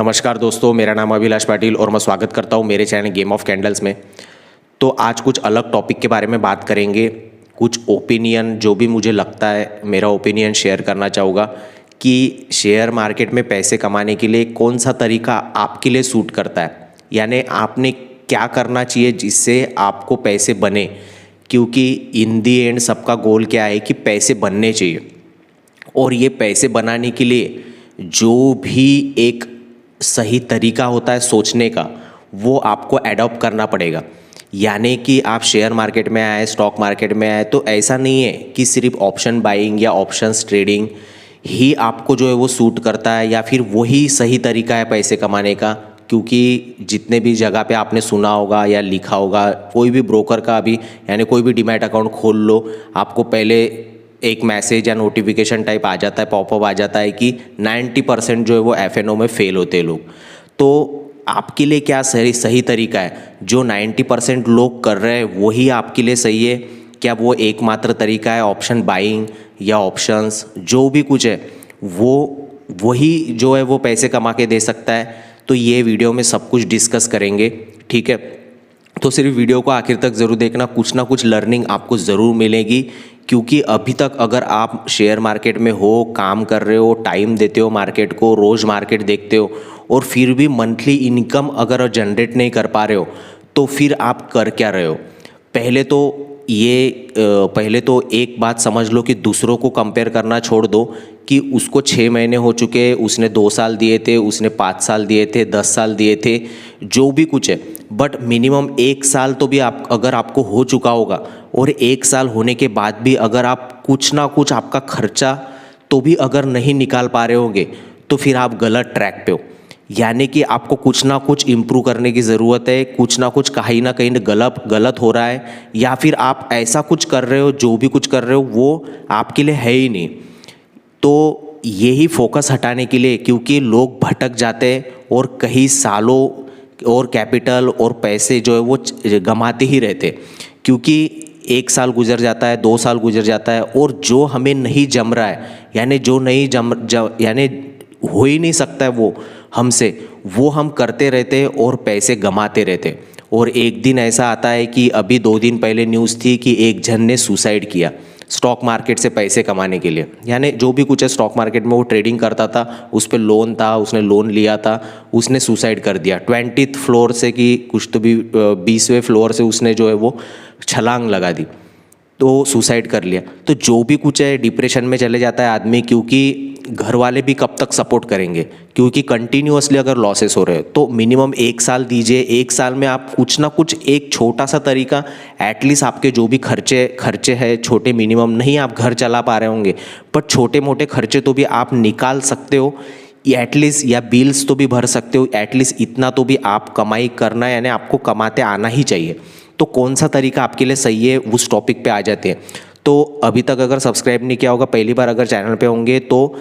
नमस्कार दोस्तों, मेरा नाम अभिलाष पाटिल और मैं स्वागत करता हूं मेरे चैनल गेम ऑफ कैंडल्स में। तो आज कुछ अलग टॉपिक के बारे में बात करेंगे। कुछ ओपिनियन जो भी मुझे लगता है, मेरा ओपिनियन शेयर करना चाहूँगा कि शेयर मार्केट में पैसे कमाने के लिए कौन सा तरीका आपके लिए सूट करता है, यानी आपने क्या करना चाहिए जिससे आपको पैसे बने। क्योंकि इन दी एंड सबका गोल क्या है कि पैसे बनने चाहिए, और ये पैसे बनाने के लिए जो भी एक सही तरीका होता है सोचने का, वो आपको एडॉप्ट करना पड़ेगा। यानी कि आप शेयर मार्केट में आए, स्टॉक मार्केट में आए, तो ऐसा नहीं है कि सिर्फ ऑप्शन बाइंग या ऑप्शंस ट्रेडिंग ही आपको जो है वो सूट करता है या फिर वही सही तरीका है पैसे कमाने का। क्योंकि जितने भी जगह पे आपने सुना होगा या लिखा होगा, कोई भी ब्रोकर का भी, यानी कोई भी डीमैट अकाउंट खोल लो, आपको पहले एक मैसेज या नोटिफिकेशन टाइप आ जाता है, पॉपअप आ जाता है कि 90% जो है वो एफएनओ में फेल होते हैं लोग। तो आपके लिए क्या सही तरीका है? जो 90% लोग कर रहे हैं वही आपके लिए सही है क्या? वो एकमात्र तरीका है ऑप्शन बाइंग या ऑप्शंस, जो भी कुछ है वही जो है वो पैसे कमा के दे सकता है? तो ये वीडियो में सब कुछ डिस्कस करेंगे, ठीक है। तो सिर्फ वीडियो को आखिर तक ज़रूर देखना, कुछ ना कुछ लर्निंग आपको ज़रूर मिलेगी। क्योंकि अभी तक अगर आप शेयर मार्केट में हो, काम कर रहे हो, टाइम देते हो मार्केट को, रोज़ मार्केट देखते हो, और फिर भी मंथली इनकम अगर जनरेट नहीं कर पा रहे हो, तो फिर आप कर क्या रहे हो? पहले तो एक बात समझ लो कि दूसरों को कंपेयर करना छोड़ दो कि उसको 6 महीने हो चुके, उसने 2 साल दिए थे, उसने 5 साल दिए थे, 10 साल दिए थे, जो भी कुछ है, बट मिनिमम 1 साल तो भी अगर आपको हो चुका होगा, और 1 साल होने के बाद भी अगर आप कुछ ना कुछ आपका खर्चा तो भी अगर नहीं निकाल पा रहे होंगे, तो फिर आप गलत ट्रैक पे हो। यानी कि आपको कुछ ना कुछ इम्प्रूव करने की ज़रूरत है, कुछ ना कुछ कहीं ना कहीं गलत हो रहा है, या फिर आप ऐसा कुछ कर रहे हो, जो भी कुछ कर रहे हो वो आपके लिए है ही नहीं। तो यही फोकस हटाने के लिए, क्योंकि लोग भटक जाते हैं और कई सालों और कैपिटल और पैसे जो है वो गंवाते ही रहते, क्योंकि 1 साल गुजर जाता है, 2 साल गुजर जाता है, और जो हमें नहीं जम रहा है, यानी जो नहीं यानी हो ही नहीं सकता है वो हमसे, वो हम करते रहते और पैसे गंवाते रहते। और एक दिन ऐसा आता है कि अभी 2 दिन पहले न्यूज़ थी कि एक जन ने सुसाइड किया स्टॉक मार्केट से पैसे कमाने के लिए। यानी जो भी कुछ है स्टॉक मार्केट में वो ट्रेडिंग करता था, उस पर लोन था, उसने लोन लिया था, उसने सुसाइड कर दिया 20th फ्लोर से, कि कुछ तो भी 20वें फ्लोर से उसने जो है वो छलांग लगा दी, तो सुसाइड कर लिया। तो जो भी कुछ है डिप्रेशन में चले जाता है आदमी, क्योंकि घर वाले भी कब तक सपोर्ट करेंगे, क्योंकि कंटिन्यूअसली अगर लॉसेस हो रहे हैं। तो मिनिमम 1 साल दीजिए, 1 साल में आप कुछ ना कुछ एक छोटा सा तरीका, एटलीस्ट आपके जो भी खर्चे हैं छोटे, मिनिमम नहीं आप घर चला पा रहे होंगे, बट छोटे मोटे खर्चे तो भी आप निकाल सकते हो एटलीस्ट, या बिल्स तो भी भर सकते हो एटलीस्ट। इतना तो भी आप कमाई करना, यानी आपको कमाते आना ही चाहिए। तो कौन सा तरीका आपके लिए सही है, उस टॉपिक पे आ जाते हैं। तो अभी तक अगर सब्सक्राइब नहीं किया होगा, पहली बार अगर चैनल पे होंगे तो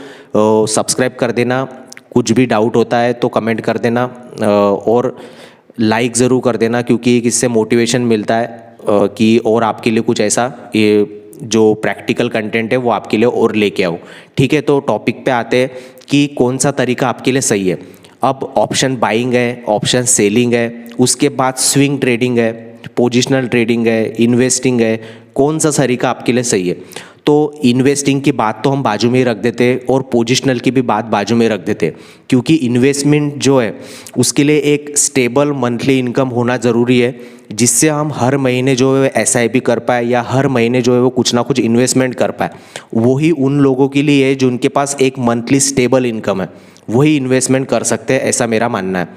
सब्सक्राइब कर देना। कुछ भी डाउट होता है तो कमेंट कर देना, और लाइक ज़रूर कर देना, क्योंकि इससे मोटिवेशन मिलता है कि और आपके लिए कुछ ऐसा ये जो प्रैक्टिकल कंटेंट है वो आपके लिए और लेके आओ, ठीक है। तो टॉपिक पे आते हैं कि कौन सा तरीका आपके लिए सही है। अब ऑप्शन बाइंग है, ऑप्शन सेलिंग है, उसके बाद स्विंग ट्रेडिंग है, पोजिशनल ट्रेडिंग है, इन्वेस्टिंग है, कौन सा तरीका आपके लिए सही है? तो इन्वेस्टिंग की बात तो हम बाजू में ही रख देते, और पोजिशनल की भी बात बाजू में रख देते, क्योंकि इन्वेस्टमेंट जो है उसके लिए एक स्टेबल मंथली इनकम होना ज़रूरी है, जिससे हम हर महीने जो है एसआईपी कर पाए, या हर महीने जो है वो कुछ ना कुछ इन्वेस्टमेंट कर पाए। वही उन लोगों के लिए है जिनके पास एक मंथली स्टेबल इनकम है, वही इन्वेस्टमेंट कर सकते हैं, ऐसा मेरा मानना है।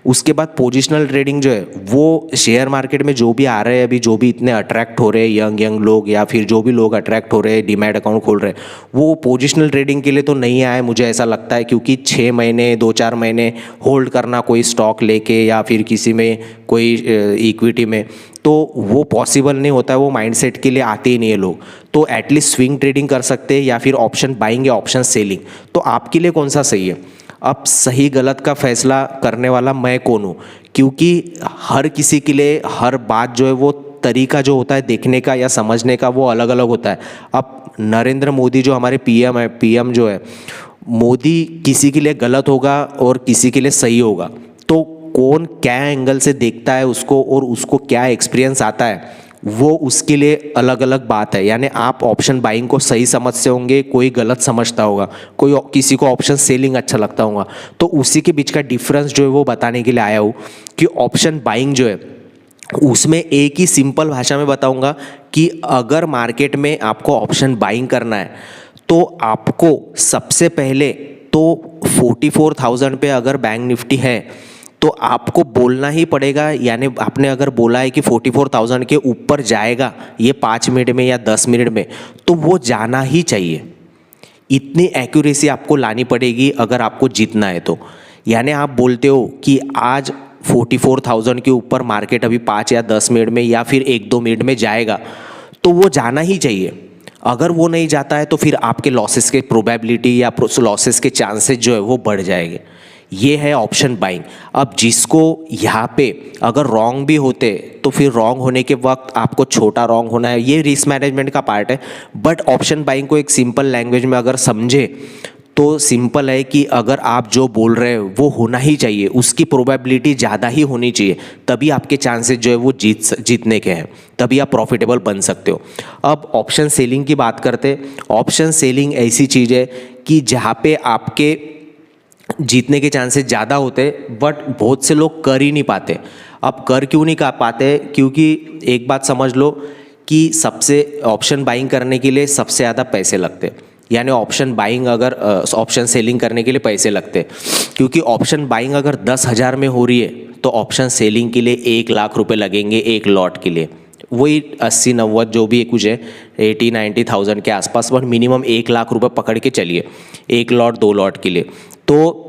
उसके बाद पोजिशनल ट्रेडिंग जो है वो शेयर मार्केट में जो भी आ रहे हैं अभी, जो भी इतने अट्रैक्ट हो रहे हैं यंग लोग, या फिर जो भी लोग अट्रैक्ट हो रहे हैं डीमैट अकाउंट खोल रहे हैं, वो पोजिशनल ट्रेडिंग के लिए तो नहीं आए, मुझे ऐसा लगता है। क्योंकि 6 महीने 2-4 महीने होल्ड करना कोई स्टॉक लेके, या फिर किसी में कोई इक्विटी में, तो वो पॉसिबल नहीं होता है, वो माइंडसेट के लिए आते ही नहीं है लोग। तो एटलीस्ट स्विंग ट्रेडिंग कर सकते हैं, या फिर ऑप्शन बाइंग या ऑप्शन सेलिंग। तो आपके लिए कौन सा सही है? अब सही गलत का फैसला करने वाला मैं कौन हूँ? क्योंकि हर किसी के लिए हर बात जो है वो तरीका जो होता है देखने का या समझने का वो अलग अलग होता है। अब नरेंद्र मोदी जो हमारे पीएम है, पीएम जो है मोदी किसी के लिए गलत होगा और किसी के लिए सही होगा, तो कौन क्या एंगल से देखता है उसको और उसको क्या एक्सपीरियंस आता है, वो उसके लिए अलग अलग बात है। यानी आप ऑप्शन बाइंग को सही समझते होंगे, कोई गलत समझता होगा, कोई किसी को ऑप्शन सेलिंग अच्छा लगता होगा। तो उसी के बीच का डिफरेंस जो है वो बताने के लिए आया हूँ कि ऑप्शन बाइंग जो है उसमें एक ही सिंपल भाषा में बताऊंगा कि अगर मार्केट में आपको ऑप्शन बाइंग करना है तो आपको सबसे पहले तो 44,000 पे अगर बैंक निफ्टी है तो आपको बोलना ही पड़ेगा। यानी आपने अगर बोला है कि 44,000 के ऊपर जाएगा ये 5 मिनट में या 10 मिनट में, तो वो जाना ही चाहिए। इतनी एक्यूरेसी आपको लानी पड़ेगी अगर आपको जीतना है तो। यानी आप बोलते हो कि आज 44,000 के ऊपर मार्केट अभी 5 या 10 मिनट में या फिर 1-2 मिनट में जाएगा, तो वो जाना ही चाहिए। अगर वो नहीं जाता है तो फिर आपके लॉसेस के प्रोबेबिलिटी या लॉसेस के चांसेस जो है वो बढ़ जाएंगे। ये है ऑप्शन बाइंग। अब जिसको यहाँ पे अगर रॉन्ग भी होते तो फिर रॉन्ग होने के वक्त आपको छोटा रॉन्ग होना है, ये रिस्क मैनेजमेंट का पार्ट है। बट ऑप्शन बाइंग को एक सिंपल लैंग्वेज में अगर समझे तो सिंपल है कि अगर आप जो बोल रहे हो वो होना ही चाहिए, उसकी प्रोबेबिलिटी ज़्यादा ही होनी चाहिए, तभी आपके चांसेस जो है वो जीतने के हैं, तभी आप प्रॉफिटेबल बन सकते हो। अब ऑप्शन सेलिंग की बात करते हैं। ऑप्शन सेलिंग ऐसी चीज़ है कि जहाँ पे आपके जीतने के चांसेस ज़्यादा होते बट बहुत से लोग कर ही नहीं पाते। अब कर क्यों नहीं कर पाते? क्योंकि एक बात समझ लो कि सबसे ऑप्शन बाइंग करने के लिए सबसे ज़्यादा पैसे लगते, यानी ऑप्शन बाइंग अगर ऑप्शन सेलिंग करने के लिए पैसे लगते, क्योंकि ऑप्शन बाइंग अगर 10,000 में हो रही है तो ऑप्शन सेलिंग के लिए 1 लाख रुपए लगेंगे एक लॉट के लिए। वही 80-90 जो भी कुछ है 80-90,000 के आसपास, बट मिनिमम 1 लाख रुपए पकड़ के चलिए एक लॉट 2 लॉट के लिए। तो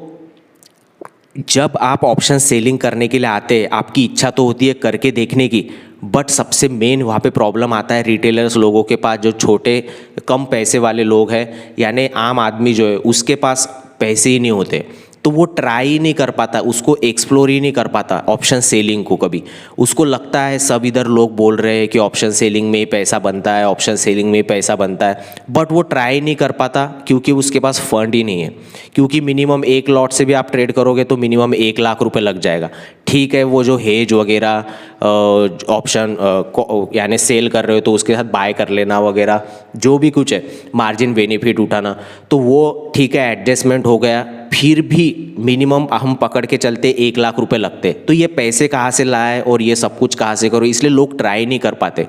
जब आप ऑप्शन सेलिंग करने के लिए आते हैं आपकी इच्छा तो होती है करके देखने की, बट सबसे मेन वहाँ पे प्रॉब्लम आता है रिटेलर्स लोगों के पास, जो छोटे कम पैसे वाले लोग हैं, यानी आम आदमी जो है उसके पास पैसे ही नहीं होते, तो वो ट्राई ही नहीं कर पाता, उसको एक्सप्लोर ही नहीं कर पाता ऑप्शन सेलिंग को कभी। उसको लगता है सब इधर लोग बोल रहे हैं कि ऑप्शन सेलिंग में ही पैसा बनता है, ऑप्शन सेलिंग में ही पैसा बनता है, बट वो ट्राई नहीं कर पाता क्योंकि उसके पास फंड ही नहीं है। क्योंकि मिनिमम एक लॉट से भी आप ट्रेड करोगे तो मिनिमम 1 लाख रुपए लग जाएगा। ठीक है, वो जो हेज वगैरह ऑप्शन यानी सेल कर रहे हो तो उसके साथ बाय कर लेना वगैरह जो भी कुछ है, मार्जिन बेनिफिट उठाना, तो वो ठीक है एडजस्टमेंट हो गया। फिर भी मिनिमम हम पकड़ के चलते 1 लाख रुपए लगते, तो ये पैसे कहाँ से लाए और ये सब कुछ कहाँ से करो, इसलिए लोग ट्राई नहीं कर पाते।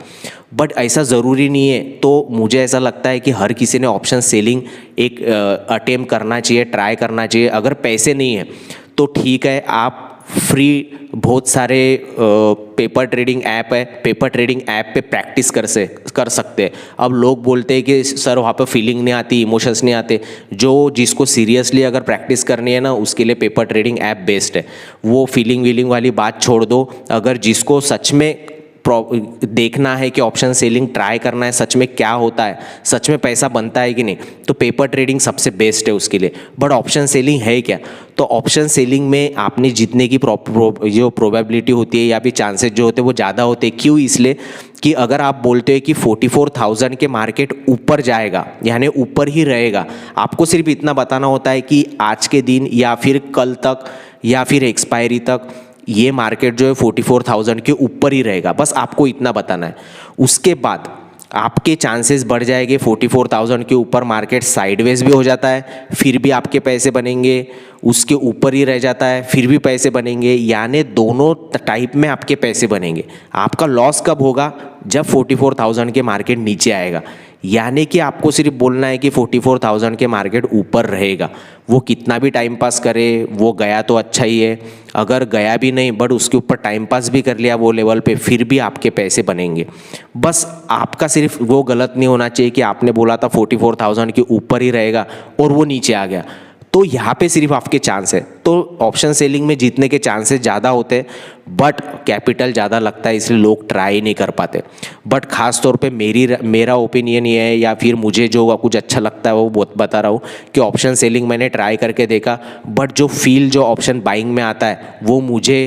बट ऐसा ज़रूरी नहीं है। तो मुझे ऐसा लगता है कि हर किसी ने ऑप्शन सेलिंग एक अटेम्प्ट करना चाहिए, ट्राई करना चाहिए। अगर पैसे नहीं है तो ठीक है, आप फ्री बहुत सारे पेपर ट्रेडिंग ऐप है, पेपर ट्रेडिंग ऐप पे प्रैक्टिस कर सकते हैं। अब लोग बोलते हैं कि सर वहाँ पे फीलिंग नहीं आती, इमोशंस नहीं आते। जिसको सीरियसली अगर प्रैक्टिस करनी है ना, उसके लिए पेपर ट्रेडिंग ऐप बेस्ट है। वो फीलिंग वीलिंग वाली बात छोड़ दो। अगर जिसको सच में देखना है कि ऑप्शन सेलिंग ट्राई करना है, सच में क्या होता है, सच में पैसा बनता है कि नहीं, तो पेपर ट्रेडिंग सबसे बेस्ट है उसके लिए। बट ऑप्शन सेलिंग है क्या? तो ऑप्शन सेलिंग में आपने जीतने की जो प्रोबेबिलिटी होती है या फिर चांसेस जो होते हैं वो ज़्यादा होते हैं। क्यों? इसलिए कि अगर आप बोलते हो कि 44,000 के मार्केट ऊपर जाएगा यानी ऊपर ही रहेगा, आपको सिर्फ इतना बताना होता है कि आज के दिन या फिर कल तक या फिर एक्सपायरी तक ये मार्केट जो है 44,000 के ऊपर ही रहेगा, बस आपको इतना बताना है। उसके बाद आपके चांसेस बढ़ जाएंगे। 44,000 के ऊपर मार्केट साइडवेज भी हो जाता है, फिर भी आपके पैसे बनेंगे। उसके ऊपर ही रह जाता है, फिर भी पैसे बनेंगे। यानी दोनों टाइप में आपके पैसे बनेंगे। आपका लॉस कब होगा? जब 44,000 के मार्केट नीचे आएगा। यानी कि आपको सिर्फ बोलना है कि 44,000 के मार्केट ऊपर रहेगा। वो कितना भी टाइम पास करे, वो गया तो अच्छा ही है, अगर गया भी नहीं बट उसके ऊपर टाइम पास भी कर लिया वो लेवल पे, फिर भी आपके पैसे बनेंगे। बस आपका सिर्फ वो गलत नहीं होना चाहिए कि आपने बोला था 44,000 के ऊपर ही रहेगा और वो नीचे आ गया, तो यहाँ पे सिर्फ आपके चांस है। तो ऑप्शन सेलिंग में जीतने के चांसेस ज़्यादा होते हैं बट कैपिटल ज़्यादा लगता है, इसलिए लोग ट्राई नहीं कर पाते। बट ख़ास तौर पे मेरा ओपिनियन ये है या फिर मुझे जो कुछ अच्छा लगता है वो बहुत बता रहा हूँ कि ऑप्शन सेलिंग मैंने ट्राई करके देखा, बट जो फील जो ऑप्शन बाइंग में आता है वो मुझे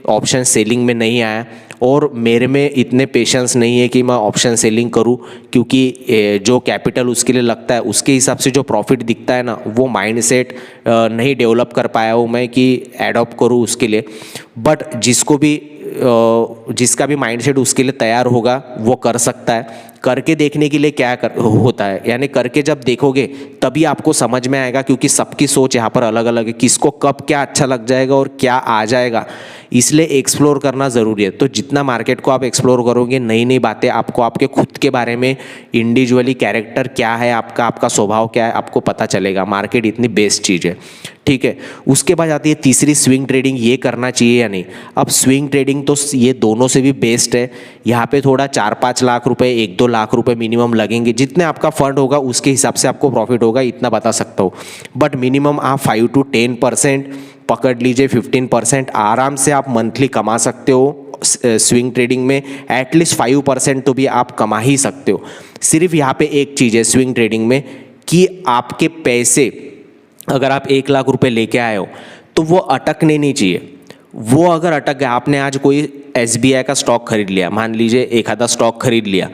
ऑप्शन सेलिंग में नहीं आया। और मेरे में इतने पेशेंस नहीं है कि मैं ऑप्शन सेलिंग करूं, क्योंकि जो कैपिटल उसके लिए लगता है उसके हिसाब से जो प्रॉफिट दिखता है ना, वो माइंडसेट नहीं डेवलप कर पाया हूँ मैं कि एडॉप्ट करूँ उसके लिए। बट जिसका भी माइंडसेट उसके लिए तैयार होगा वो कर सकता है। करके देखने के लिए क्या होता है, यानी करके जब देखोगे तभी आपको समझ में आएगा, क्योंकि सबकी सोच यहाँ पर अलग अलग है, किसको कब क्या अच्छा लग जाएगा और क्या आ जाएगा, इसलिए एक्सप्लोर करना ज़रूरी है। तो जितना मार्केट को आप एक्सप्लोर करोगे, नई नई बातें आपको आपके खुद के बारे में, इंडिविजुअली कैरेक्टर क्या है आपका, आपका स्वभाव क्या है, आपको पता चलेगा। मार्केट इतनी बेस्ट चीज़ है, ठीक है। उसके बाद आती है तीसरी, स्विंग ट्रेडिंग, ये करना चाहिए या नहीं। अब स्विंग ट्रेडिंग तो ये दोनों से भी बेस्ट है। यहाँ पे थोड़ा 4-5 लाख रुपए, 1-2 लाख रुपए मिनिमम लगेंगे, जितने आपका फंड होगा उसके हिसाब से आपको प्रॉफिट होगा, इतना बता सकता हूँ। बट मिनिमम आप 5 to 10% पकड़ लीजिए, 15% आराम से आप मंथली कमा सकते हो। स्विंग ट्रेडिंग में एटलीस्ट 5% तो भी आप कमा ही सकते हो। सिर्फ यहाँ पे एक चीज़ है स्विंग ट्रेडिंग में, कि आपके पैसे अगर आप 1 लाख रुपए लेके आए हो तो वो अटकने नहीं चाहिए। वो अगर अटक गया, आपने आज कोई SBI का स्टॉक खरीद लिया, मान लीजिए एक आधा स्टॉक खरीद लिया,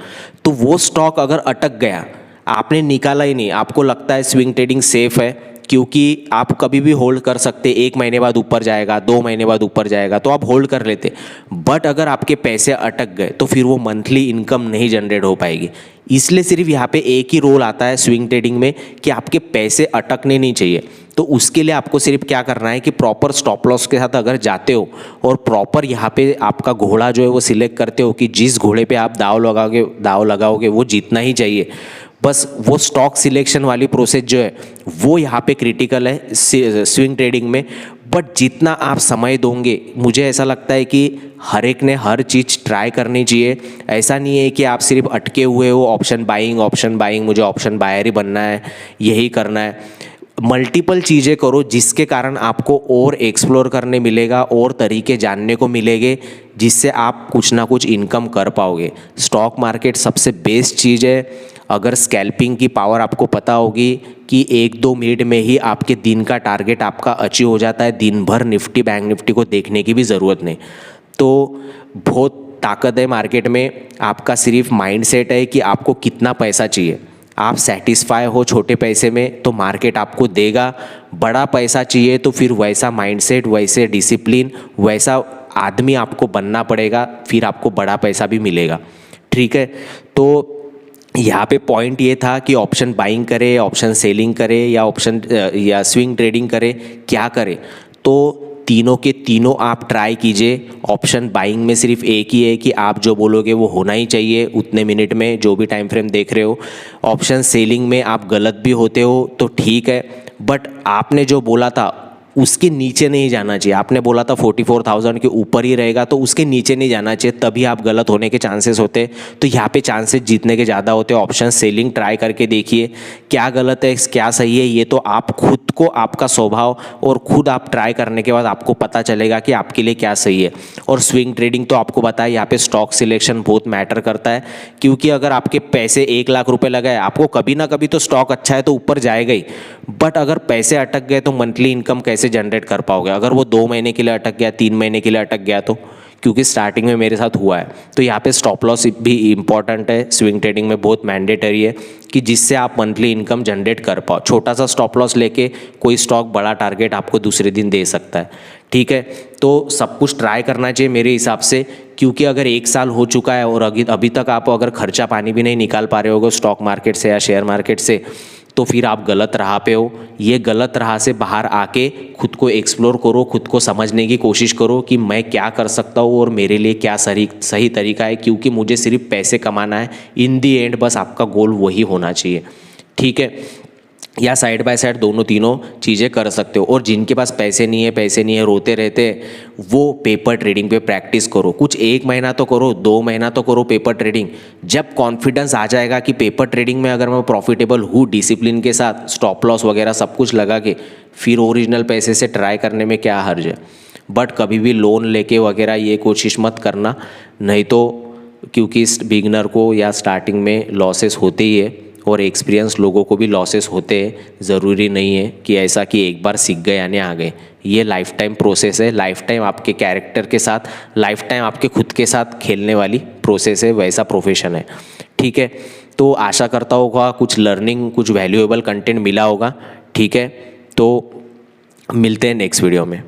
तो वो स्टॉक अगर अटक गया, आपने निकाला ही नहीं, आपको लगता है स्विंग ट्रेडिंग सेफ है क्योंकि आप कभी भी होल्ड कर सकते, 1 महीने बाद ऊपर जाएगा, 2 महीने बाद ऊपर जाएगा, तो आप होल्ड कर लेते। बट अगर आपके पैसे अटक गए तो फिर वो मंथली इनकम नहीं जनरेट हो पाएगी। इसलिए सिर्फ यहाँ पे एक ही रोल आता है स्विंग ट्रेडिंग में, कि आपके पैसे अटकने नहीं चाहिए। तो उसके लिए आपको सिर्फ क्या करना है कि प्रॉपर स्टॉप लॉस के साथ अगर जाते हो और प्रॉपर यहाँ पे आपका घोड़ा जो है वो सिलेक्ट करते हो कि जिस घोड़े पे आप दाव लगाओगे वो जीतना ही चाहिए। बस वो स्टॉक सिलेक्शन वाली प्रोसेस जो है वो यहाँ पे क्रिटिकल है स्विंग ट्रेडिंग में। बट जितना आप समय दोगे, मुझे ऐसा लगता है कि हर एक ने हर चीज़ ट्राई करनी चाहिए। ऐसा नहीं है कि आप सिर्फ अटके हुए हो ऑप्शन बाइंग, मुझे ऑप्शन बायर ही बनना है, यही करना है। मल्टीपल चीज़ें करो जिसके कारण आपको और एक्सप्लोर करने मिलेगा और तरीके जानने को मिलेंगे, जिससे आप कुछ ना कुछ इनकम कर पाओगे। स्टॉक मार्केट सबसे बेस्ट चीज़ है। अगर स्कैल्पिंग की पावर आपको पता होगी कि 1-2 मिनट में ही आपके दिन का टारगेट आपका अचीव हो जाता है, दिन भर निफ्टी बैंक निफ्टी को देखने की भी ज़रूरत नहीं। तो बहुत ताकत है मार्केट में। आपका सिर्फ माइंडसेट है कि आपको कितना पैसा चाहिए। आप सेटिस्फाई हो छोटे पैसे में तो मार्केट आपको देगा, बड़ा पैसा चाहिए तो फिर वैसा माइंडसेट, वैसे डिसिप्लिन, वैसा आदमी आपको बनना पड़ेगा, फिर आपको बड़ा पैसा भी मिलेगा, ठीक है। तो यहाँ पे पॉइंट ये था कि ऑप्शन बाइंग करे, ऑप्शन सेलिंग करे या स्विंग ट्रेडिंग करे, क्या करे। तो तीनों के तीनों आप ट्राई कीजिए। ऑप्शन बाइंग में सिर्फ एक ही है कि आप जो बोलोगे वो होना ही चाहिए उतने मिनट में, जो भी टाइम फ्रेम देख रहे हो। ऑप्शन सेलिंग में आप गलत भी होते हो तो ठीक है, बट आपने जो बोला था उसके नीचे नहीं जाना चाहिए। आपने बोला था 44,000 के ऊपर ही रहेगा, तो उसके नीचे नहीं जाना चाहिए, तभी आप गलत होने के चांसेस होते। तो यहाँ पे चांसेस जीतने के ज़्यादा होते हैं। ऑप्शन सेलिंग ट्राई करके देखिए, क्या गलत है क्या सही है, ये तो आप खुद को, आपका स्वभाव और खुद आप ट्राई करने के बाद आपको पता चलेगा कि आपके लिए क्या सही है। और स्विंग ट्रेडिंग तो आपको बताया, यहाँ पे स्टॉक सिलेक्शन बहुत मैटर करता है, क्योंकि अगर आपके पैसे 1 लाख रुपए लगाए, आपको कभी ना कभी तो स्टॉक अच्छा है तो ऊपर जाएगा ही। बट अगर पैसे अटक गए तो मंथली इनकम कैसे जनरेट कर पाओगे। अगर वो 2 महीने के लिए अटक गया, 3 महीने के लिए अटक गया, तो क्योंकि स्टार्टिंग में मेरे साथ हुआ है। तो यहाँ पे स्टॉप लॉस भी इम्पॉर्टेंट है, स्विंग ट्रेडिंग में बहुत मैंडेटरी है, कि जिससे आप मंथली इनकम जनरेट कर पाओ। छोटा सा स्टॉप लॉस लेके कोई स्टॉक बड़ा टारगेट आपको दूसरे दिन दे सकता है, ठीक है। तो सब कुछ ट्राई करना चाहिए मेरे हिसाब से, क्योंकि अगर 1 साल हो चुका है और अभी तक आप अगर खर्चा पानी भी नहीं निकाल पा रहे होगे स्टॉक मार्केट से या शेयर मार्केट से, तो फिर आप गलत राह पे हो। ये गलत राह से बाहर आके खुद को एक्सप्लोर करो, खुद को समझने की कोशिश करो कि मैं क्या कर सकता हूँ और मेरे लिए क्या सही तरीका है, क्योंकि मुझे सिर्फ पैसे कमाना है। इन दी एंड बस आपका गोल वही होना चाहिए, ठीक है। या साइड बाय साइड दोनों तीनों चीज़ें कर सकते हो। और जिनके पास पैसे नहीं है रोते रहते, वो पेपर ट्रेडिंग पे प्रैक्टिस करो। कुछ 1 महीना तो करो, 2 महीना तो करो पेपर ट्रेडिंग। जब कॉन्फिडेंस आ जाएगा कि पेपर ट्रेडिंग में अगर मैं प्रॉफिटेबल हूँ डिसिप्लिन के साथ, स्टॉप लॉस वगैरह सब कुछ लगा के, फिर ओरिजिनल पैसे से ट्राई करने में क्या हर्ज है। बट कभी भी लोन लेके वगैरह ये कोशिश मत करना, नहीं तो क्योंकि इस बिगनर को या स्टार्टिंग में लॉसेस होते ही है, और एक्सपीरियंस लोगों को भी लॉसेस होते हैं। ज़रूरी नहीं है कि ऐसा कि एक बार सीख गए यानी आ गए, ये लाइफ टाइम प्रोसेस है, लाइफ टाइम आपके कैरेक्टर के साथ, लाइफ टाइम आपके खुद के साथ खेलने वाली प्रोसेस है, वैसा प्रोफेशन है। ठीक है, तो आशा करता होगा कुछ लर्निंग, कुछ वैल्यूएबल कंटेंट मिला होगा। ठीक है, तो मिलते हैं नेक्स्ट वीडियो में।